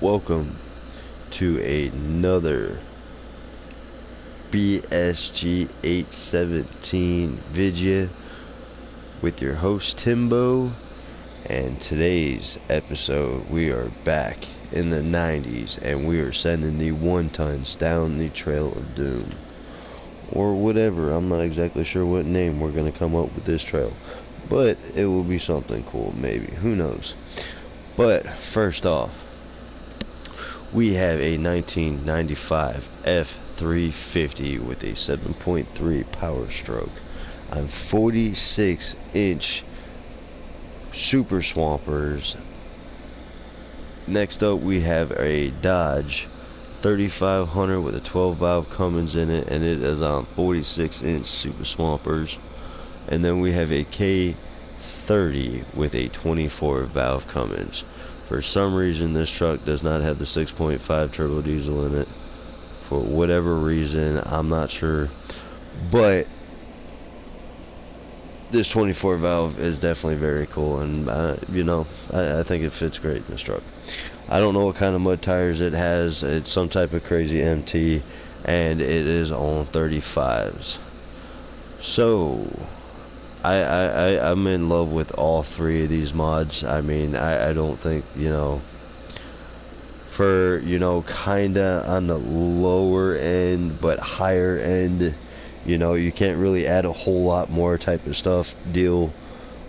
Welcome to another BSG 817 video with your host Timbo. And today's episode, we are back in the 90s and we are sending the 1-tons down the Trail of Doom. Or whatever, I'm not exactly sure what name we're going to come up with this trail. But it will be something cool, maybe. Who knows? But first off, we have a 1995 F350 with a 7.3 power stroke on 46-inch Super Swampers. Next up, we have a Dodge 3500 with a 12-valve Cummins in it, and it is on 46-inch Super Swampers. And then we have a K30 with a 24-valve Cummins. For some reason, this truck does not have the 6.5 turbo diesel in it. For whatever reason, I'm not sure. But this 24 valve is definitely very cool, and I think it fits great in this truck. I don't know what kind of mud tires it has. It's some type of crazy MT, and it is on 35s. So I'm in love with all three of these mods. I mean, I don't think, for, kinda on the lower end, but higher end, you can't really add a whole lot more type of stuff deal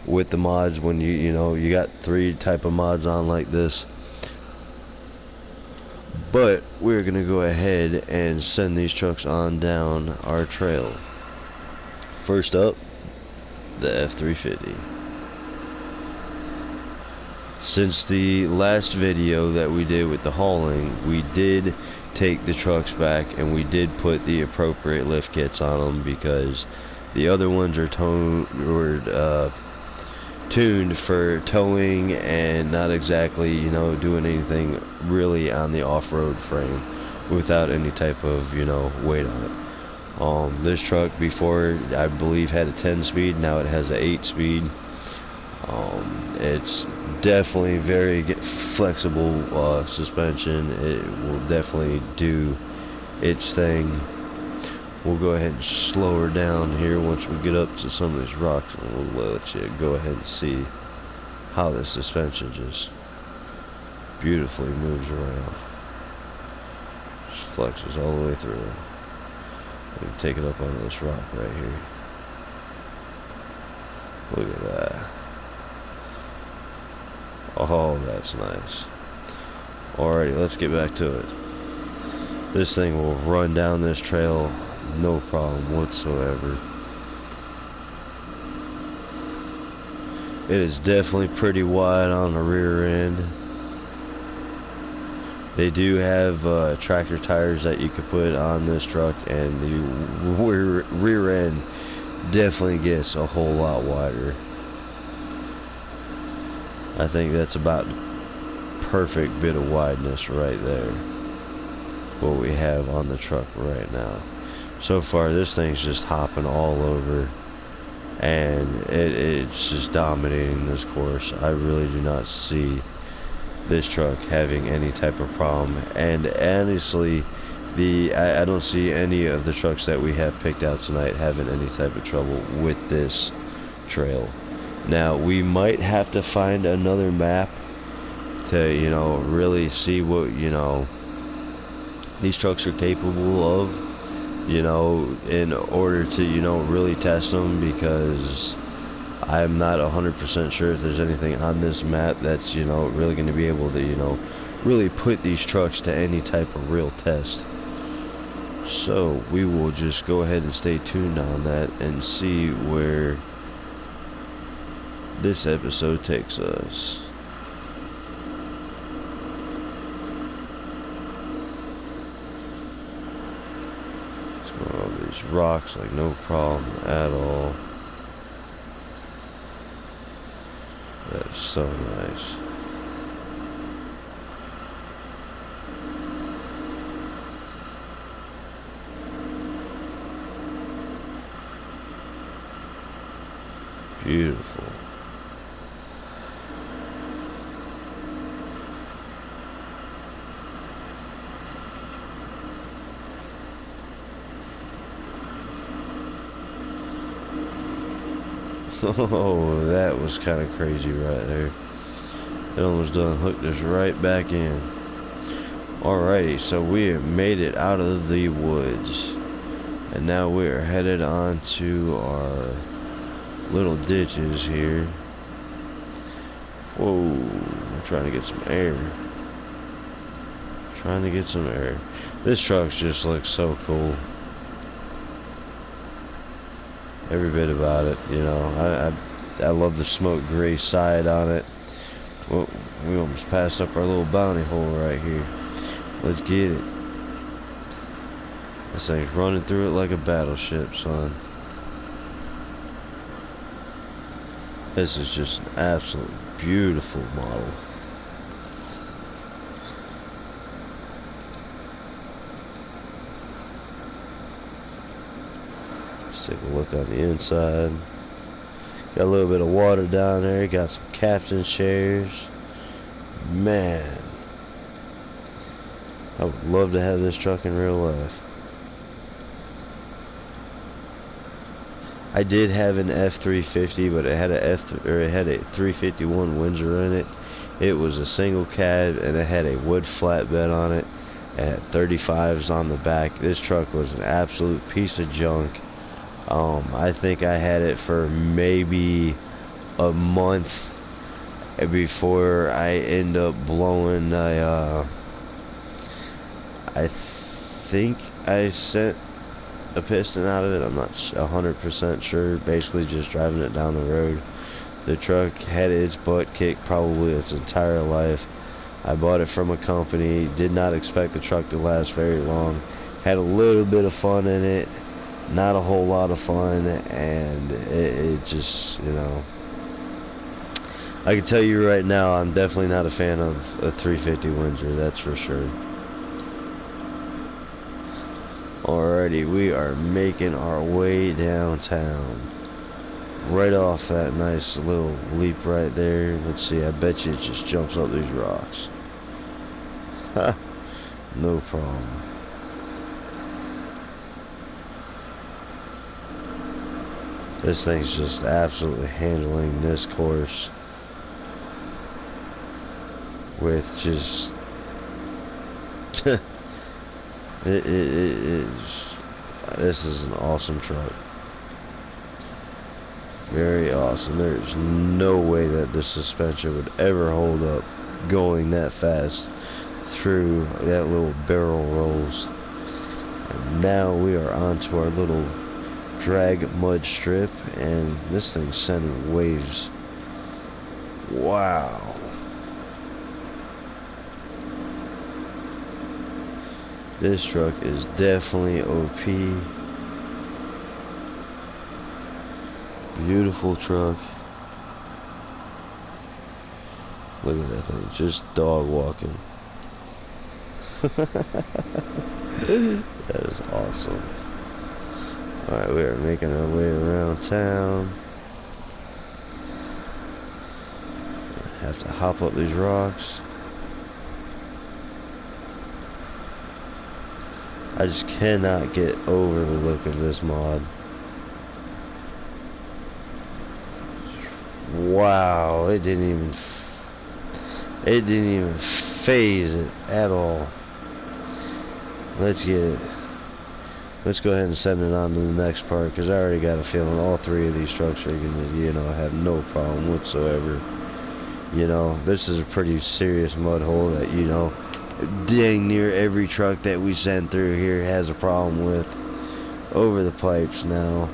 with the mods when you got three type of mods on like this. But we're gonna go ahead and send these trucks on down our trail. First up, the F350. Since the last video that we did with the hauling, we did take the trucks back and we did put the appropriate lift kits on them, because the other ones are tuned for towing and not exactly doing anything really on the off-road frame without any type of weight on it. This truck before, I believe, had a 10-speed. Now it has an 8-speed. It's definitely very flexible suspension. It will definitely do its thing. We'll go ahead and slow her down here once we get up to some of these rocks, and we'll let you go ahead and see how the suspension just beautifully moves around. Just flexes all the way through. We can take it up on this rock right here. Look at that. Oh, that's nice. Alrighty, let's get back to it. This thing will run down this trail no problem whatsoever. It is definitely pretty wide on the rear end. They do have tractor tires that you could put on this truck, and the rear end definitely gets a whole lot wider. I think that's about perfect bit of wideness right there, what we have on the truck right now. So far, this thing's just hopping all over, and it's just dominating this course. I really do not see this truck having any type of problem, and honestly, I don't see any of the trucks that we have picked out tonight having any type of trouble with this trail. Now, we might have to find another map to really see what these trucks are capable of, in order to really test them, because I'm not 100% sure if there's anything on this map that's really going to be able to really put these trucks to any type of real test. So we will just go ahead and stay tuned on that and see where this episode takes us. Let's go over these rocks like no problem at all. That's so nice. Beautiful. Oh, that was kind of crazy right there. It almost done hooked us right back in. Alrighty, so we have made it out of the woods. And now we are headed on to our little ditches here. Whoa, I'm trying to get some air. Trying to get some air. This truck just looks so cool. Every bit about it, you know. I love the smoke gray side on it. Well, we almost passed up our little bounty hole right here. Let's get it. This thing's running through it like a battleship, son. This is just an absolutely beautiful model. Let's take a look on the inside. Got a little bit of water down there. Got some captain chairs. Man, I would love to have this truck in real life. I did have an F350, but it had a 351 Windsor in it. It was a single cab, and it had a wood flatbed on it. It had 35s on the back. This truck was an absolute piece of junk. I think I had it for maybe a month before I end up blowing I think I sent a piston out of it. I'm not 100% sure. Basically just driving it down the road. The truck had its butt kicked probably its entire life. I bought it from a company. Did not expect the truck to last very long. Had a little bit of fun in it. Not a whole lot of fun. And it just, you know, I can tell you right now, I'm definitely not a fan of a 350 Windsor, that's for sure. Alrighty, we are making our way downtown. Right off that nice little leap right there. Let's see, I bet you it just jumps up these rocks. Ha! No problem. This thing's just absolutely handling this course with just this is an awesome truck. Very awesome. There's no way that this suspension would ever hold up going that fast through that little barrel rolls. And now we are onto our little drag mud strip, and this thing's sending waves. Wow. This truck is definitely OP. Beautiful truck. Look at that thing, just dog walking. That is awesome. Alright, we are making our way around town. Have to hop up these rocks. I just cannot get over the look of this mod. Wow, it didn't even phase it at all. Let's get it. Let's go ahead and send it on to the next part, because I already got a feeling all three of these trucks are gonna, you know, have no problem whatsoever. You know, this is a pretty serious mud hole that, you know, dang near every truck that we send through here has a problem with. Over the pipes now,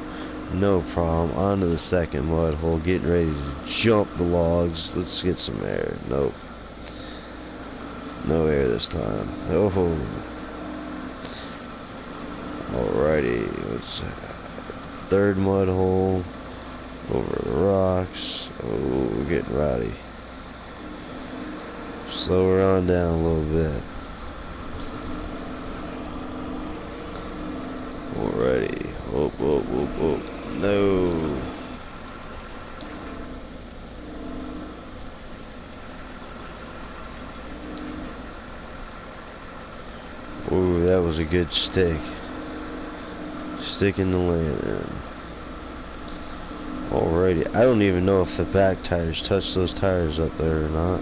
no problem. On to the second mud hole, getting ready to jump the logs. Let's get some air. Nope, no air this time. Oh, alrighty, let's third mud hole, over the rocks. Oh, we're getting rowdy. Slow her on down a little bit. Alrighty. Whoop, whoop, whoop, whoop. No. Ooh, that was a good stick. Stick in the landing. Alrighty, I don't even know if the back tires touch those tires up there or not.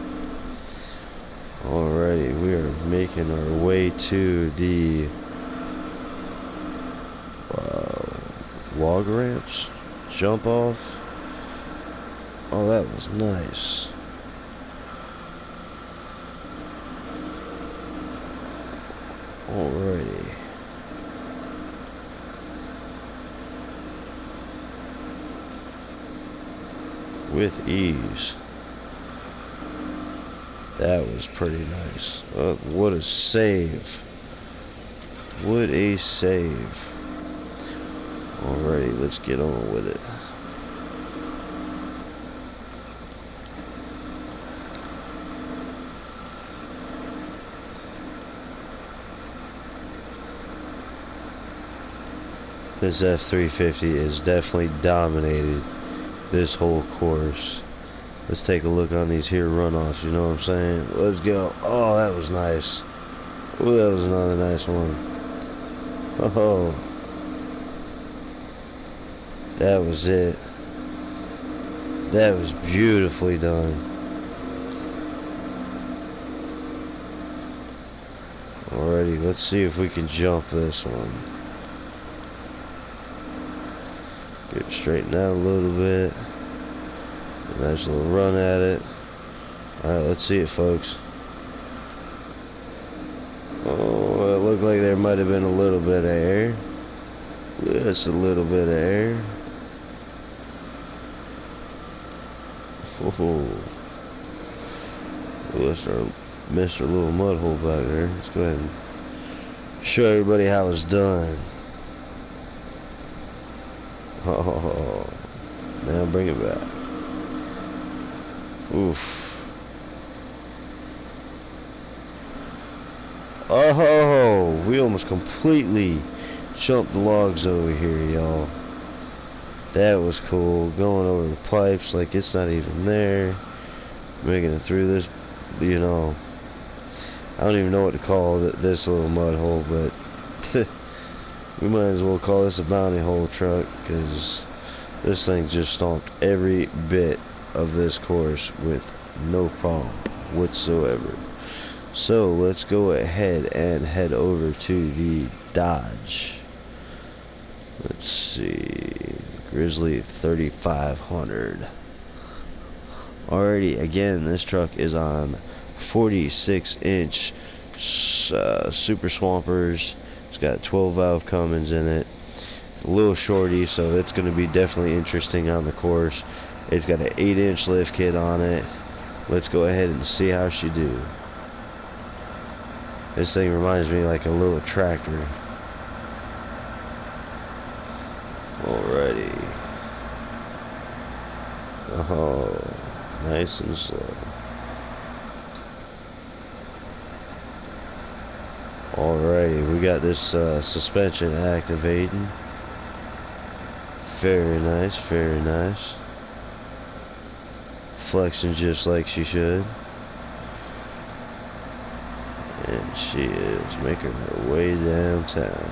Alrighty, we are making our way to the log ranch, jump off. Oh, that was nice. Alrighty. With ease. That was pretty nice. What a save. What a save. Alrighty, let's get on with it. This F350 is definitely dominated this whole course. Let's take a look on these here runoffs, you know what I'm saying? Let's go. Oh, that was nice. Oh, that was another nice one. Oh, that was it. That was beautifully done. Alrighty, let's see if we can jump this one. Get it straightened out a little bit. Nice little run at it. Alright, let's see it, folks. Oh, it looked like there might have been a little bit of air. Just a little bit of air. Oh, missed our little mud hole back there. Let's go ahead and show everybody how it's done. Oh, now bring it back. Oof. Oh, we almost completely jumped the logs over here, y'all. That was cool. Going over the pipes like it's not even there. Making it through this, you know. I don't even know what to call this little mud hole, but we might as well call this a bounty hole truck, because this thing just stomped every bit of this course with no problem whatsoever. So let's go ahead and head over to the Dodge. Let's see, Grizzly 3500. Alrighty, again, this truck is on 46-inch Super Swampers. It's got 12 valve Cummins in it. A little shorty, so it's going to be definitely interesting on the course. It's got an 8-inch lift kit on it. Let's go ahead and see how she do. This thing reminds me like a little tractor. Alrighty. Oh, nice and slow. Alrighty, we got this suspension activating. Very nice, very nice. Flexing just like she should. And she is making her way downtown.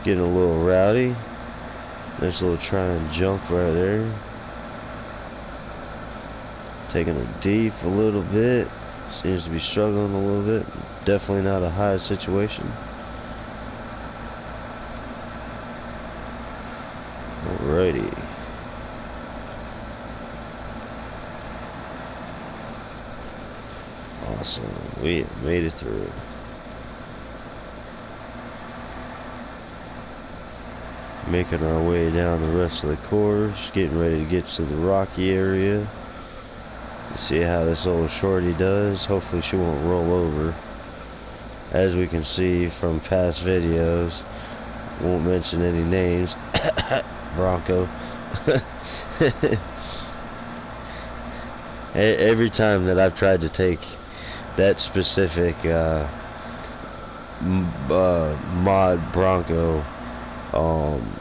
Getting a little rowdy. Nice little try and jump right there. Taking her deep a little bit. Seems to be struggling a little bit. Definitely not a high situation. Alrighty. Awesome. We made it through. Making our way down the rest of the course. Getting ready to get to the rocky area. To see how this old shorty does. Hopefully she won't roll over. As we can see from past videos. Won't mention any names. Bronco. Every time that I've tried to take that specific mod Bronco,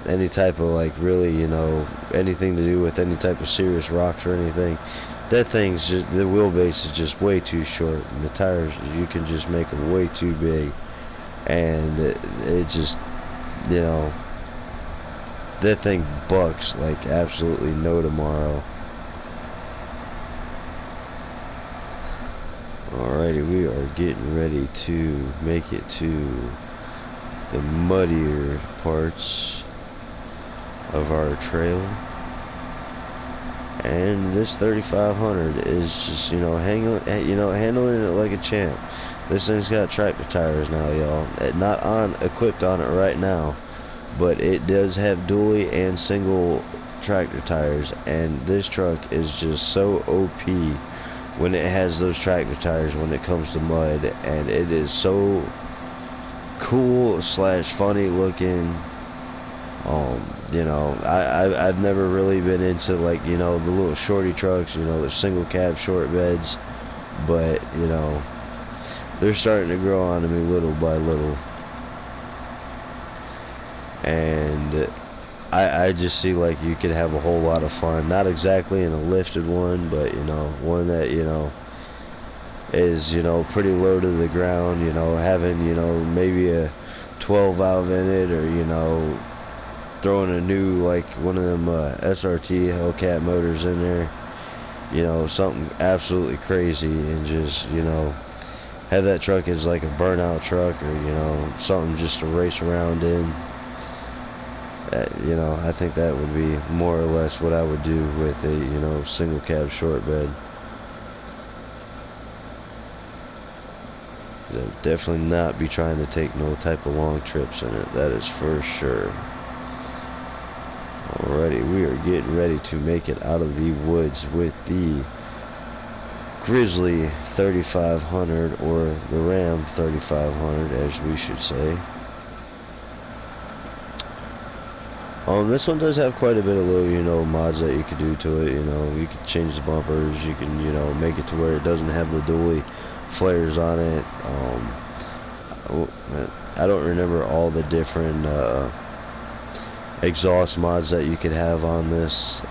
any type of like really, you know, anything to do with any type of serious rocks or anything, that thing's just, the wheelbase is just way too short, and the tires, you can just make them way too big, and it just you know, that thing bucks like absolutely no tomorrow. Alrighty, we are getting ready to make it to the muddier parts of our trail. And this 3500 is just, handling it like a champ. This thing's got tractor tires now, y'all. Not equipped on it right now, but it does have dually and single tractor tires, and this truck is just so OP when it has those tractor tires when it comes to mud, and it is so cool / funny looking. I've never really been into, like, the little shorty trucks, the single cab short beds, but they're starting to grow onto me little by little, and I just see like you could have a whole lot of fun, not exactly in a lifted one, but one that is pretty low to the ground, having maybe a 12 valve in it, or throwing a new, like, one of them SRT Hellcat motors in there, something absolutely crazy, and just have that truck as like a burnout truck, or something just to race around in. I think that would be more or less what I would do with a single cab short bed. I'd definitely not be trying to take no type of long trips in it, that is for sure. Alrighty, we are getting ready to make it out of the woods with the Grizzly 3500, or the Ram 3500 as we should say. This one does have quite a bit of little, mods that you could do to it. You could change the bumpers, you can, make it to where it doesn't have the dually flares on it. I don't remember all the different exhaust mods that you could have on this.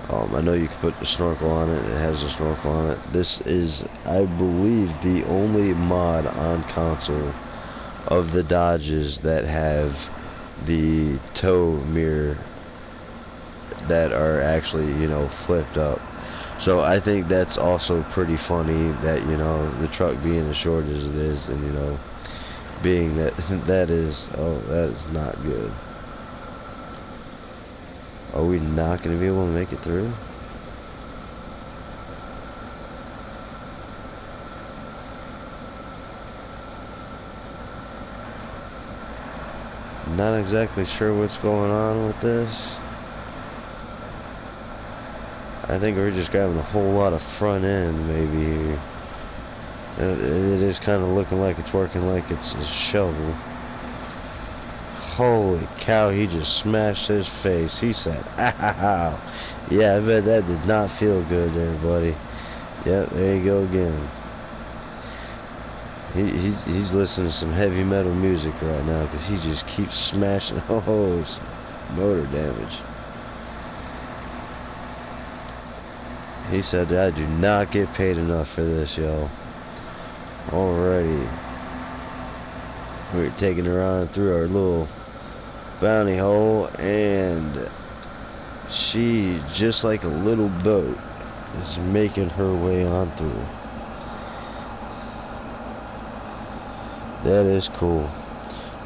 I know you can put the snorkel on it. It has a snorkel on it. This is, I believe, the only mod on console of the Dodges that have the tow mirror that are actually, flipped up. So I think that's also pretty funny that, the truck being as short as it is, and, being that that is not good. Are we not going to be able to make it through? Not exactly sure what's going on with this. I think we're just grabbing a whole lot of front end maybe here. It is kind of looking like it's working like it's a shovel. Holy cow, he just smashed his face. He said, ow. Yeah, I bet that did not feel good there, buddy. Yep, there you go again. He's listening to some heavy metal music right now because he just keeps smashing. Oh, it's motor damage. He said, I do not get paid enough for this, y'all. Alrighty. We're taking her on through our little bounty hole, and she, just like a little boat, is making her way on through. That is cool.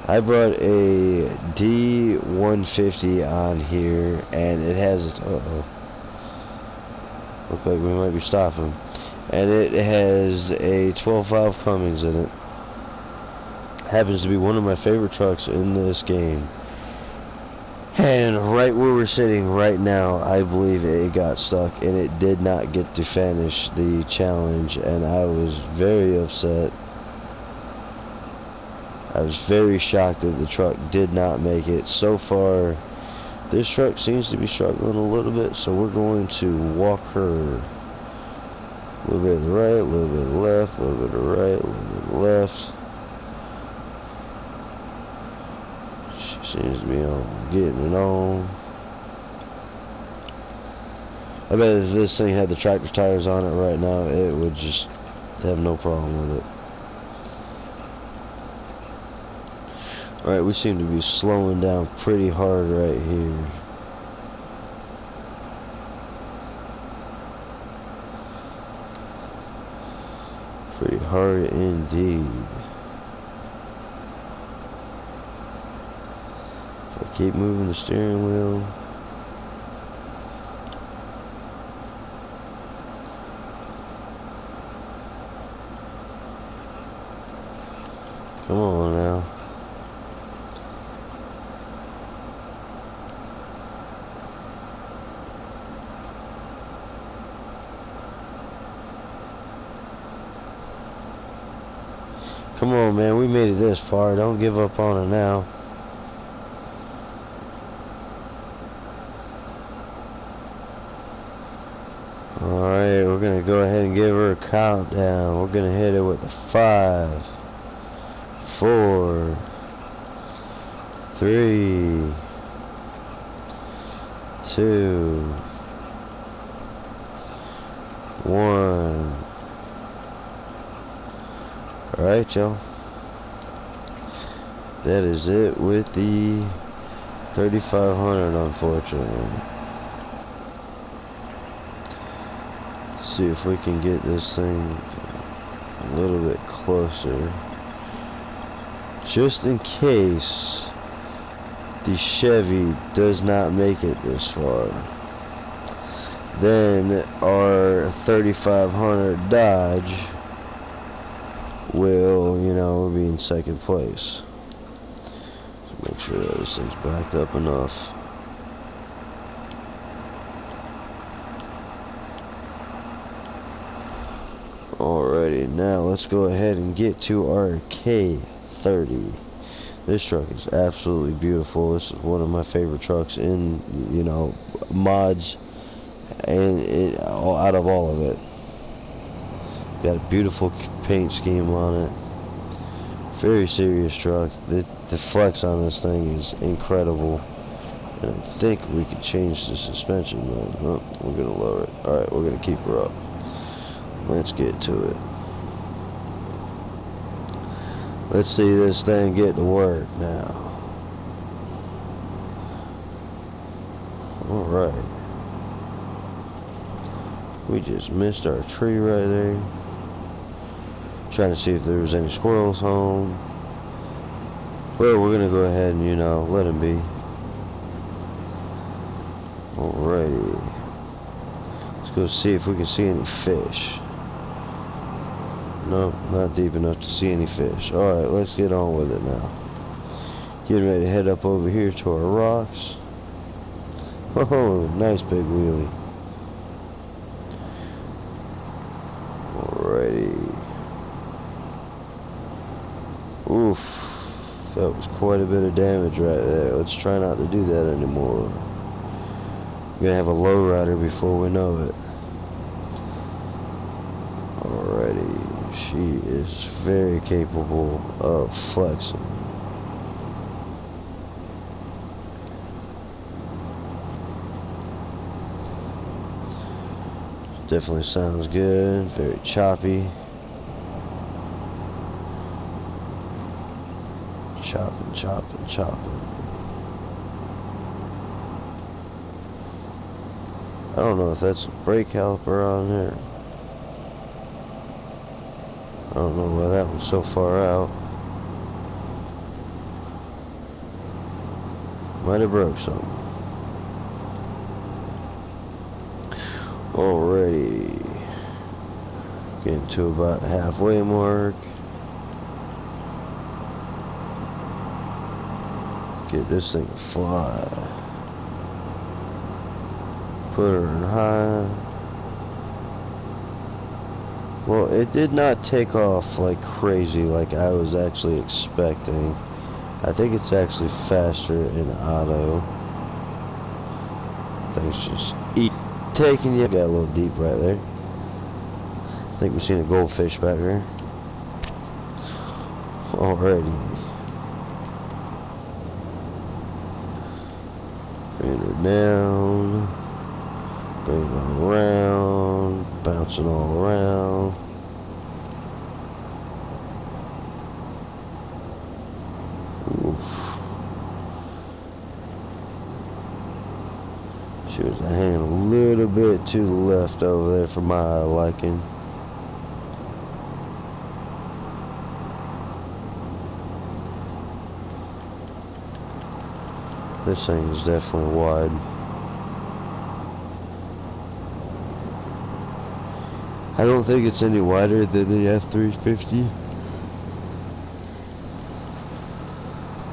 I brought a D150 on here, and it has its, look like we might be stopping. And it has a 12 valve Cummins in it. Happens to be one of my favorite trucks in this game. And right where we're sitting right now, I believe it got stuck, and it did not get to finish the challenge, and I was very upset. I was very shocked that the truck did not make it. So far, this truck seems to be struggling a little bit, so we're going to walk her a little bit to the right, a little bit to the left, a little bit to the right, a little bit to the left. She seems to be getting it on. I bet if this thing had the tractor tires on it right now, it would just have no problem with it. Alright, we seem to be slowing down pretty hard right here. Pretty hard indeed. If I keep moving the steering wheel. Come on now. Come on, man. We made it this far. Don't give up on it now. Alright, we're going to go ahead and give her a countdown. We're going to hit it with a 5, 4, 3, 2, 1. Alright, y'all. That is it with the 3500, unfortunately. See if we can get this thing a little bit closer. Just in case the Chevy does not make it this far, then our 3500 Dodge will, you know, be in second place. So make sure that this thing's backed up enough. Alrighty, now let's go ahead and get to our K30. This truck is absolutely beautiful. This is one of my favorite trucks in, you know, mods, and out of all of it. Got a beautiful paint scheme on it. Very serious truck. The flex on this thing is incredible. And I think we could change the suspension mode. Oh, we're gonna lower it. Alright, we're gonna keep her up. Let's get to it. Let's see this thing get to work now. Alright. We just missed our tree right there. Trying to see if there was any squirrels home. Well, we're gonna go ahead and, you know, let them be. Alrighty. Let's go see if we can see any fish. Nope, not deep enough to see any fish. Alright, let's get on with it now. Getting ready to head up over here to our rocks. Oh, nice big wheelie. Alrighty. Oof. That was quite a bit of damage right there. Let's try not to do that anymore. We're gonna have a lowrider before we know it. Alrighty. She is very capable of flexing. Definitely sounds good. Very choppy. Chopping, chopping, chopping. I don't know if that's a brake caliper on there. I don't know why that one's so far out. Might have broke something. Alrighty. Getting to about the halfway mark. Get this thing to fly. Put her in high. Well, it did not take off like crazy like I was actually expecting. I think it's actually faster in auto. Things just taking you. Got a little deep right there. I think we've seen a goldfish back there. Alrighty. Bring her down. Bring her around. Bouncing all around. Oof. bit to the left over there for my liking. This thing is definitely wide. I don't think it's any wider than the F350,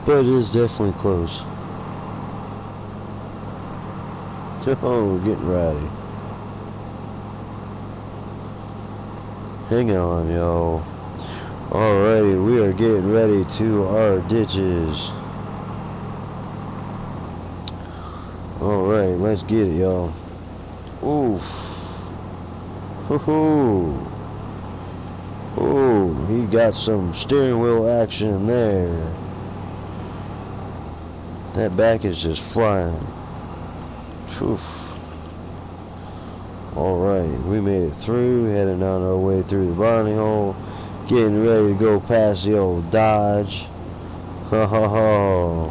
but it is definitely close. Oh, getting ready. Hang on, y'all. Alrighty, we are getting ready to our ditches. Alright, let's get it, y'all. Oof. Ooh. Ooh, he got some steering wheel action there. That back is just flying. Oof. Alrighty, we made it through, heading on our way through the bonding hole, getting ready to go past the old Dodge. Ha ha ha.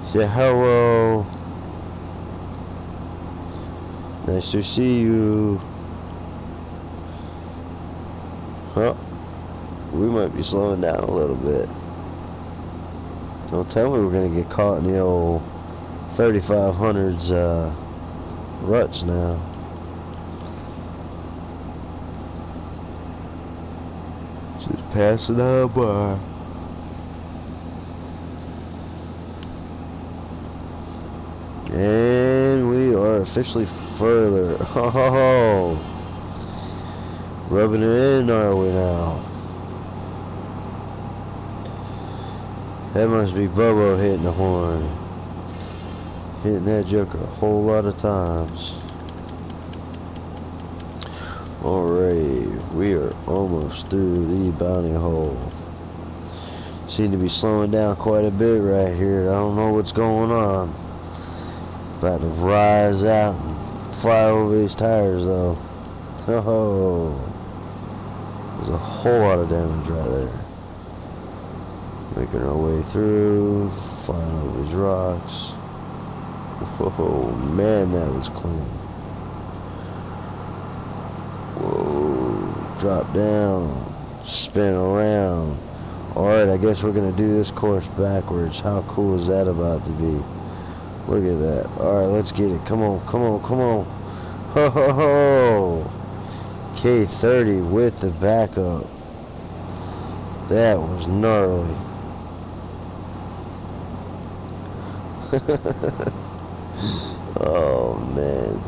Say hello. Nice to see you. Huh? We might be slowing down a little bit. Don't tell me we're gonna get caught in the old 3500s ruts now. Just passing on by. And we are officially further. Oh, rubbing it in, are we now? That must be Bobo hitting the horn. Hitting that joker a whole lot of times. Alrighty, we are almost through the bounty hole. Seem to be slowing down quite a bit right here. I don't know what's going on. About to rise out and fly over these tires though. Oh, there's a whole lot of damage right there. Making our way through, flying over these rocks. Whoa, man, that was clean. Whoa, drop down, spin around. Alright, I guess we're gonna do this course backwards. How cool is that about to be? Look at that. Alright, let's get it. Come on, come on, come on. Ho ho ho! K30 with the backup. That was gnarly. Oh man.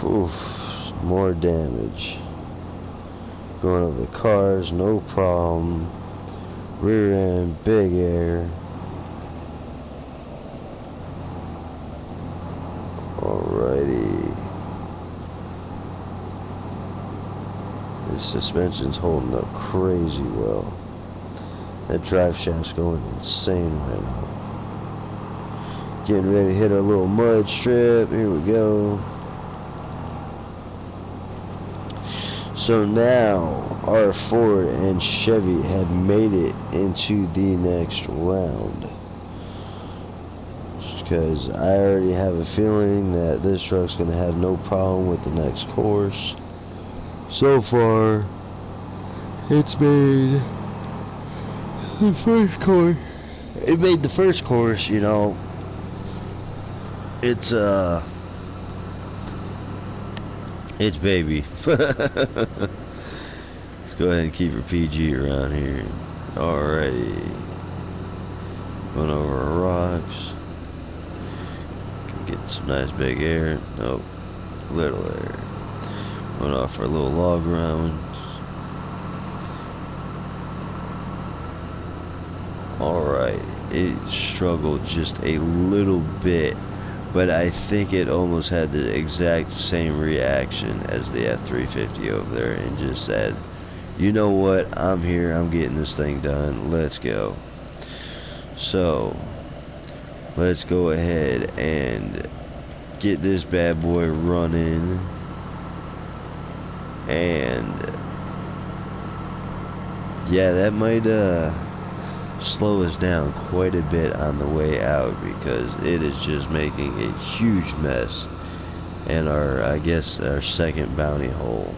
Oof, more damage. Going over the cars, no problem. Rear end, big air. Alrighty. The suspension's holding up crazy well. That drive shaft's going insane right now. Getting ready to hit our little mud strip. Here we go. So now our Ford and Chevy have made it into the next round. Because I already have a feeling that this truck's going to have no problem with the next course. So far, it's made the first course. It made the first course, you know. It's baby. Let's go ahead and keep her PG around here. Alrighty. Going over our rocks. Get some nice big air. Nope. Little air. Going off for a little log round. Alright. It struggled just a little bit, but I think it almost had the exact same reaction as the F350 over there and just said, you know what, I'm here, I'm getting this thing done, let's go. So let's go ahead and get this bad boy running. And yeah, that might slow us down quite a bit on the way out, because it is just making a huge mess in I guess our second bounty hole.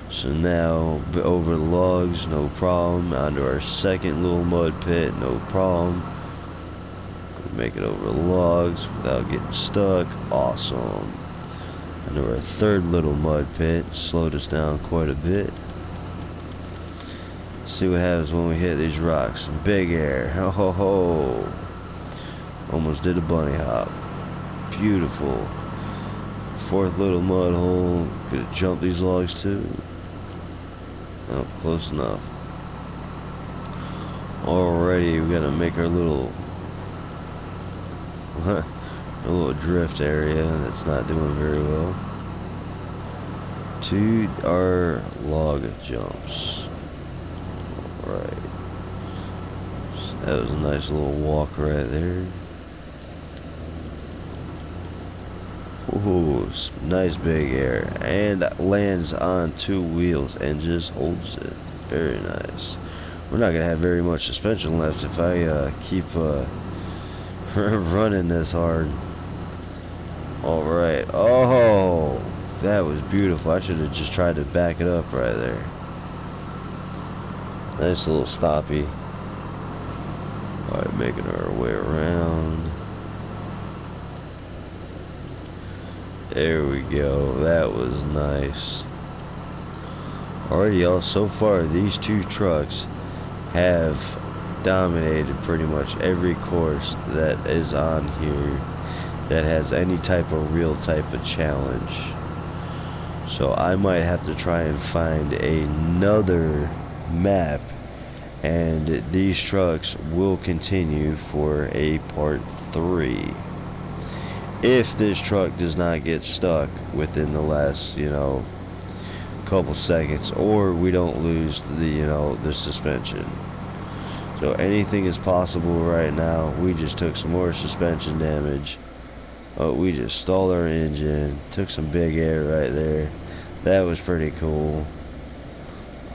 So now over the logs, no problem. Onto our second little mud pit, no problem. Make it over the logs without getting stuck. Awesome. Onto our third little mud pit, slowed us down quite a bit. See what happens when we hit these rocks. Big air. Ho ho ho. Almost did a bunny hop. Beautiful. Fourth little mud hole. Could have jumped these logs too. Oh, close enough. Alrighty, we gotta make our little a little drift area that's not doing very well. To our log jumps. Alright. That was a nice little walk right there. Ooh, nice big air. And lands on two wheels and just holds it. Very nice. We're not going to have very much suspension left if I keep running this hard. Alright. Oh, that was beautiful. I should have just tried to back it up right there. Nice little stoppy. Alright, making our way around. There we go. That was nice. Alrighty, y'all. So far, these two trucks have dominated pretty much every course that is on here that has any type of real type of challenge. So I might have to try and find another map, and these trucks will continue for a part 3. If this truck does not get stuck within the last, couple seconds, or we don't lose the suspension. So anything is possible right now. We just took some more suspension damage. Oh, we just stalled our engine. Took some big air right there. That was pretty cool.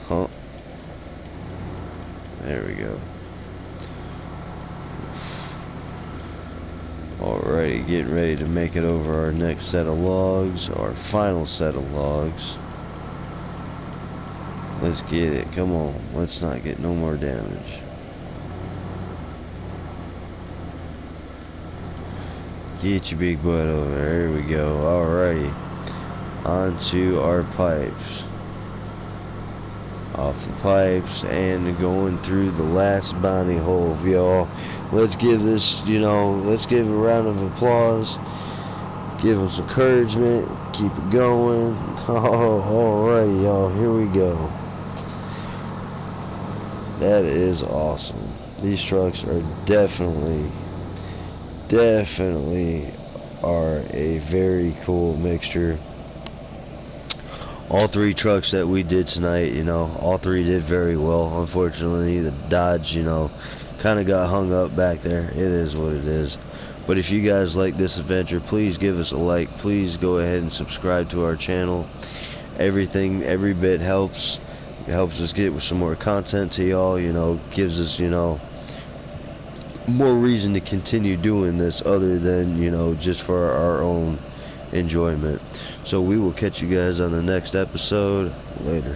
Huh. There we go. Alrighty, getting ready to make it over our next set of logs, our final set of logs. Let's get it. Come on. Let's not get no more damage. Get your big butt over there. Here we go. Alrighty. Onto our pipes. Off the pipes and going through the last bounty hole, y'all. Let's give this, let's give a round of applause. Give them some encouragement. Keep it going. Oh, alrighty, y'all. Here we go. That is awesome. These trucks are definitely are a very cool mixture. All three trucks that we did tonight, all three did very well. Unfortunately, the Dodge, kind of got hung up back there. It is what it is. But if you guys like this adventure, please give us a like. Please go ahead and subscribe to our channel. Every bit helps. It helps us get with some more content to y'all, gives us, more reason to continue doing this other than, just for our own enjoyment. So we will catch you guys on the next episode. Later.